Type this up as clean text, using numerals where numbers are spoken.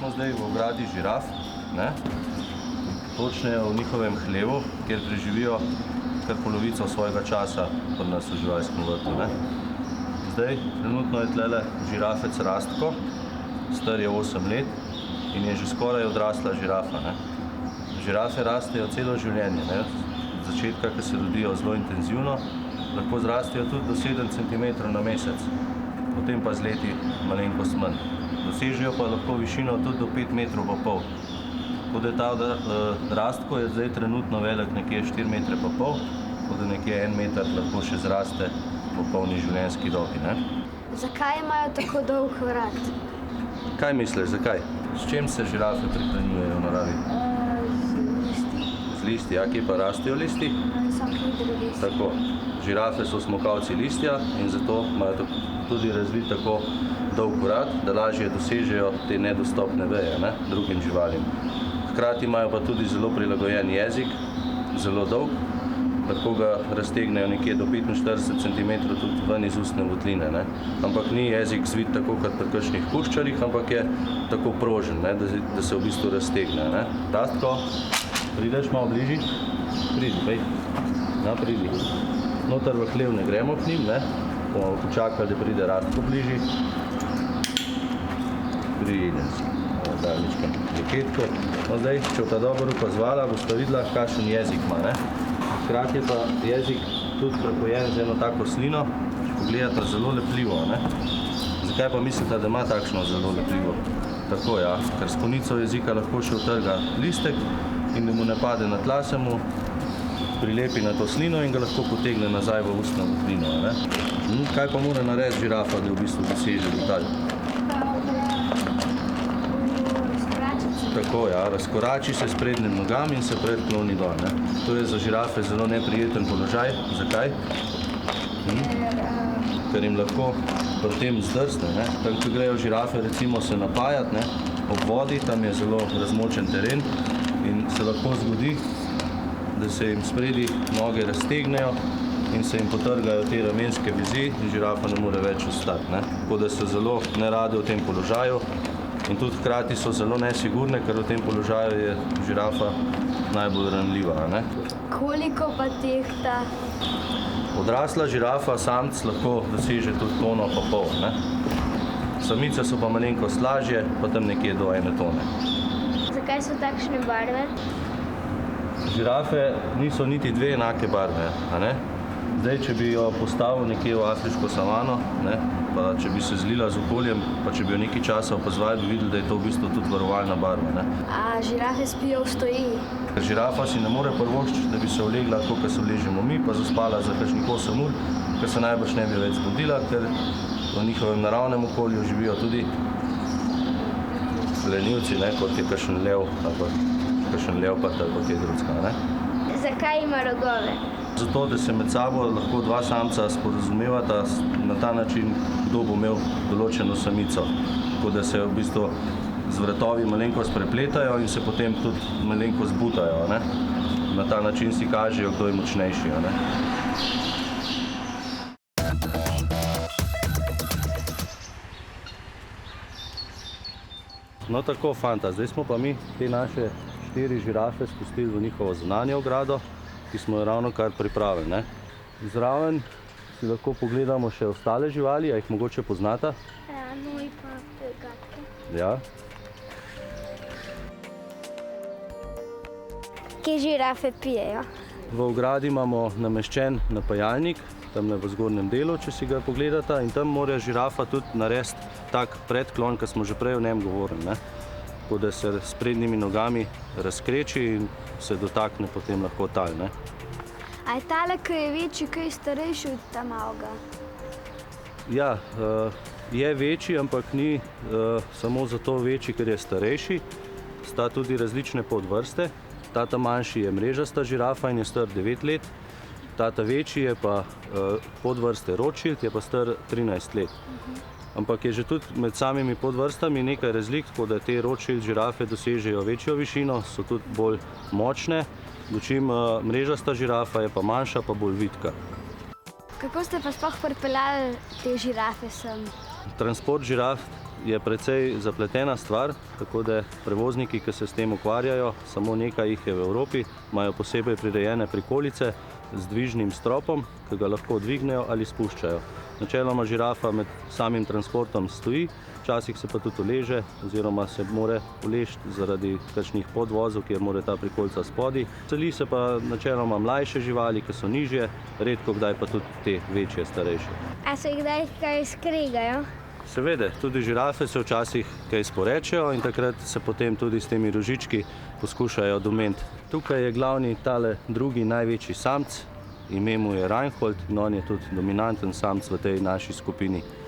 smo zdaj v ogradi žiraf, točneje v njihovem hlevu, kjer preživijo kar polovico svojega časa pri nas v živalskem vrtu. Zdaj, trenutno je tlele žirafec Rastko, star je 8 let in je že skoraj odrasla žirafa. Žirafe rastejo celo življenje. Od začetka, ko se rodijo zelo intenzivno, lahko zrastejo tudi do 7 cm na mesec, potem pa z leti malenkost manj. Dosežejo pa lahko višino tudi do 5,5 metrov. Tako da ta Rastko je zdaj trenutno velik nekje 4,5 metre, tako da nekje 1 meter lahko še zraste po polni življenjski dobi. Zakaj imajo tako dolg vrat? Kaj misliš, zakaj? S čim se žirafe prehranjujejo v naravi? Z listi, kje pa rastejo listi? Tako. Žirafe so smokalci listja in zato imajo tudi razvit tako dolg vrat, da lažje dosežejo te nedostopne veje drugim živalim. Hkrati imajo pa tudi zelo prilagojen jezik, zelo dolg, lahko ga raztegnejo nekje do 45 cm tudi ven iz ustne votline. Ampak ni jezik zvit tako kot pri kakšnih kuščarjih, ampak je tako prožen, da se v bistvu raztegne. Rastko, prideš malo bližji? Pridi, pej. Pridi. Noter v hlev ne gremo k njim, bomo počakali, da pride Rastko bližji. Pridem si. Dalničkem deketko. Zdaj, če bo ta dobro opazvala, boste videla, kakšen jezik ima. Hkrati je pa jezik tudi prepojen z eno tako slino, če pogledate, zelo lepljivo. Zakaj pa mislite, da ima takšno zelo lepljivo? Tako, ker s konico jezika lahko še utrga listek in da mu ne pade na tla, se mu prilepi na to slino in ga lahko potegne nazaj v ustno votlino. Kaj pa mora narediti žirafa, da v bistvu doseže detalj? Tako, razkorači se s prednjim nogam in se predkloni dol. To je za žirafe zelo neprijeten položaj. Zakaj? Ker jim lahko pri tem zdrsne. Tam, ko grejo žirafe recimo se napajati ob vodi, tam je zelo razmočen teren in se lahko zgodi, da se jim spredi noge raztegnejo in se jim potrgajo te ramenske vezi in žirafa ne more več ostati. Tako da so zelo nerade v tem položaju. In tudi hkrati so zelo nesigurne, ker v tem položaju je žirafa najbolj ranljiva. Koliko pa tehta? Odrasla žirafa, samec, lahko doseže tudi tono pa pol. Samice so pa malenkost lažje, pa tam nekje do 1 tone. Zakaj so takšne barve? Žirafe niso niti dve enake barve. Zdaj, če bi jo postavil nekje v afriško savano, pa če bi se zlila z okoljem, pa če bi jo nekaj časa opazovali, bi videli, da je to v bistvu tudi varovalna barva. A žirafe spijo v stoji? Ker žirafa si ne more privoščiti, da bi se ulegla tako, kot se uležemo mi, pa zaspala za kakšnih 8 ur, ker se najbrž ne bi več zbudila, ker v njihovem naravnem okolju živijo tudi lenivci, kot je kakšen lev, kakšen leopard ali kaj drugega. Zakaj ima rogove? Zato, da se med sabo lahko dva samca sporazumevata na ta način, kdo bo imel določeno samico. Tako da se v bistvu z vratovi malenkost prepletajo in se potem tudi malenkost butajo. Na ta način si kažejo, kdo je močnejši. No tako, fanta, zdaj smo pa mi te naše 4 žirafe spustili v njihovo zunanjo ogrado, ki smo jo ravno kar pripravili. Zraven si lahko pogledamo še ostale živali, a jih mogoče poznata? Noj pa pegatke. Ja. Kje žirafe pijejo? V ogradi imamo nameščen napajalnik, tamle v zgornjem delu, če si ga pogledata, in tam mora žirafa tudi narediti tak predklon, ki smo že prej o njem govorili. Tako da se s prednjimi nogami razkreči in se dotakne potem lahko tal. A je tale, ki je večji, kaj starejši od ta malega? Ja, je večji, ampak ni samo zato večji, ker je starejši. Sta tudi različne podvrste. Tata manjši je mrežasta žirafa in je star 9 let. Tata večji je pa podvrste Rothschild, je pa star 13 let. Ampak je že tudi med samimi podvrstami nekaj razlik, tako da te Rothschild žirafe dosežejo večjo višino, so tudi bolj močne, dočim mrežasta žirafa je pa manjša, pa bolj vitka. Kako ste pa sploh pripeljali te žirafe sem? Transport žiraf je precej zapletena stvar, tako da prevozniki, ki se s tem ukvarjajo, samo nekaj jih je v Evropi, imajo posebej prirejene prikolice z dvižnim stropom, ki ga lahko dvignejo ali spuščajo. Načeloma žirafa med samim transportom stoji, včasih se pa tudi uleže oziroma se more uležiti zaradi kakšnih podvozov, kjer more ta prikolica spodaj. Seli se pa načeloma mlajše živali, ki so nižje, redko kdaj pa tudi te večje, starejše. A se kdaj kaj skregajo? Seveda, tudi žirafe se včasih kaj sporečejo in takrat se potem tudi s temi rožički poskušajo domeniti. Tukaj je glavni tale drugi največji samec, ime mu je Reinhold in on je tudi dominanten samec v tej naši skupini.